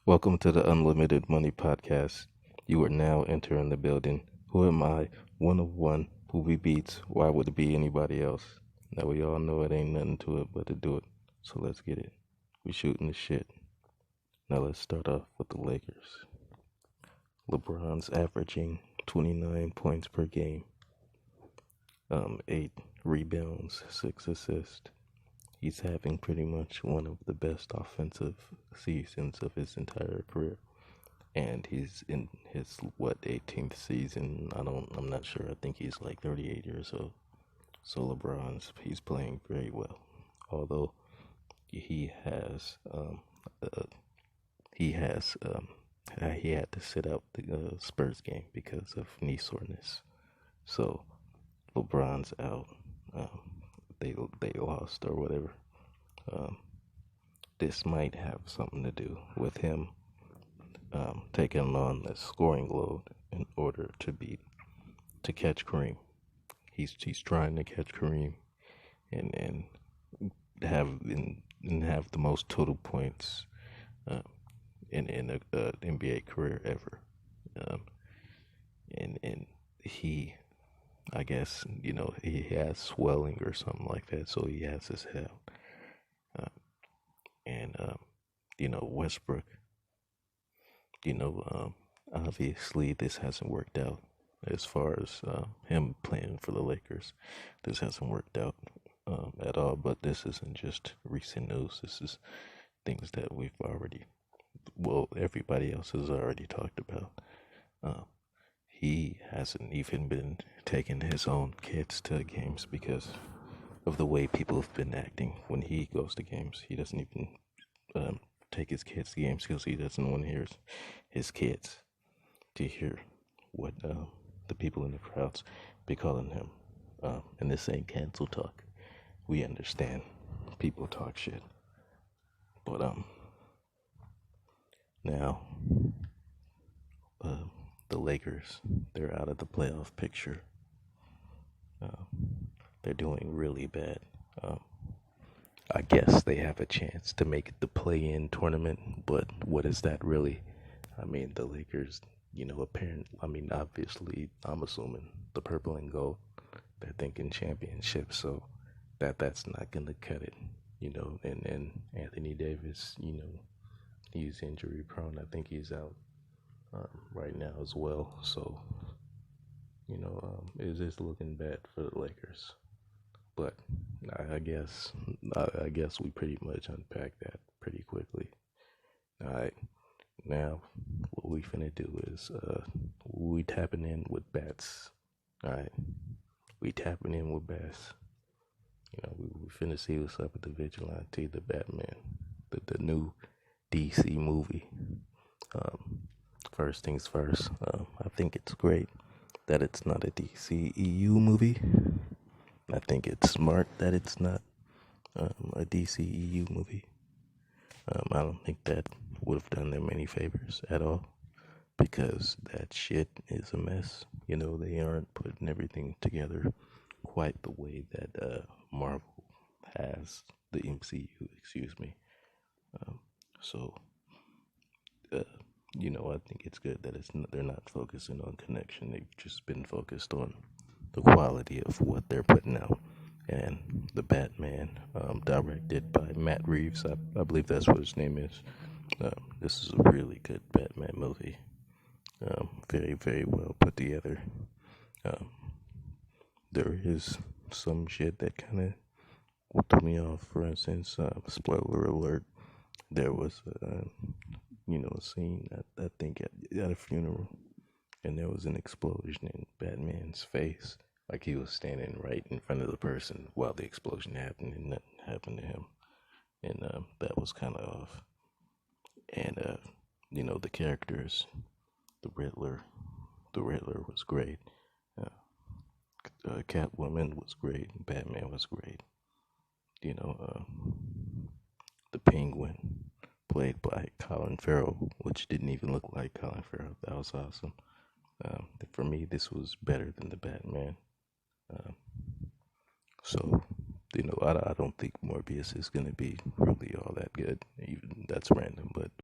Welcome to the Unlimited Money Podcast. You are now entering the building. Who am I? One of one. Boobie Beatz. Why would it be anybody else? Now we all know it ain't nothing to it but to do it. So let's get it. We shooting the shit. Now let's start off with the Lakers. LeBron's averaging 29 points per game, 8 rebounds, 6 assists. He's having pretty much one of the best offensive seasons of his entire career. And he's in his 18th season. I'm not sure. I think he's like 38 years old. So he's playing very well. Although he has uh, he has he had to sit out the Spurs game because of knee soreness. So LeBron's out. Um, they lost or whatever. Um, this might have something to do with him taking on the scoring load in order to catch Kareem. He's trying to catch Kareem and have the most total points uh, in a NBA career ever. Um, and he, I guess, he has swelling or something like that, so he has his head. Uh, and Westbrook. Obviously this hasn't worked out as far as him playing for the Lakers. This hasn't worked out at all, but this isn't just recent news. This is things that everybody else has already talked about. Uh, he hasn't even been taking his own kids to games because of the way people have been acting when he goes to games. He doesn't even um, take his kids to games because he doesn't want to hear his kids to hear what the people in the crowds be calling him. And this ain't cancel talk. We understand people talk shit. But now uh, the Lakers, they're out of the playoff picture. Uh, they're doing really bad. Um, I guess they have a chance to make the play-in tournament, but what is that really? I mean, the Lakers, obviously, I'm assuming the purple and gold, they're thinking championship, so that's not gonna cut it, and Anthony Davis, he's injury prone. I think he's out right now as well, so it's just looking bad for the Lakers. But I guess we pretty much unpacked that pretty quickly. All right, now what we finna do is we tapping in with bats. All right, we tapping in with bats. We finna see what's up with the Vigilante, the Batman, the new DC movie. First things first, I think it's great that it's not a DCEU movie. I think it's smart that it's not a DCEU movie. I don't think that would have done them any favors at all because that shit is a mess. They aren't putting everything together quite the way that Marvel has the MCU, excuse me. So, I think it's good that they're not focusing on connection. They've just been focused on the quality of what they're putting out. And the Batman, directed by Matt Reeves, I believe that's what his name is. This is a really good Batman movie. Very, very well put together. Um, there is some shit that kind of threw me off. For instance, spoiler alert, there was, a scene, I think, at a funeral, and there was an explosion in Batman's face. Like he was standing right in front of the person while the explosion happened and nothing happened to him. And that was kind of off. And, the characters, the Riddler, was great. Catwoman was great. Batman was great. You know, the Penguin, played by Colin Farrell, which didn't even look like Colin Farrell. That was awesome. For me, this was better than the Batman. Um, so, I don't think Morbius is going to be really all that good. Even that's random, but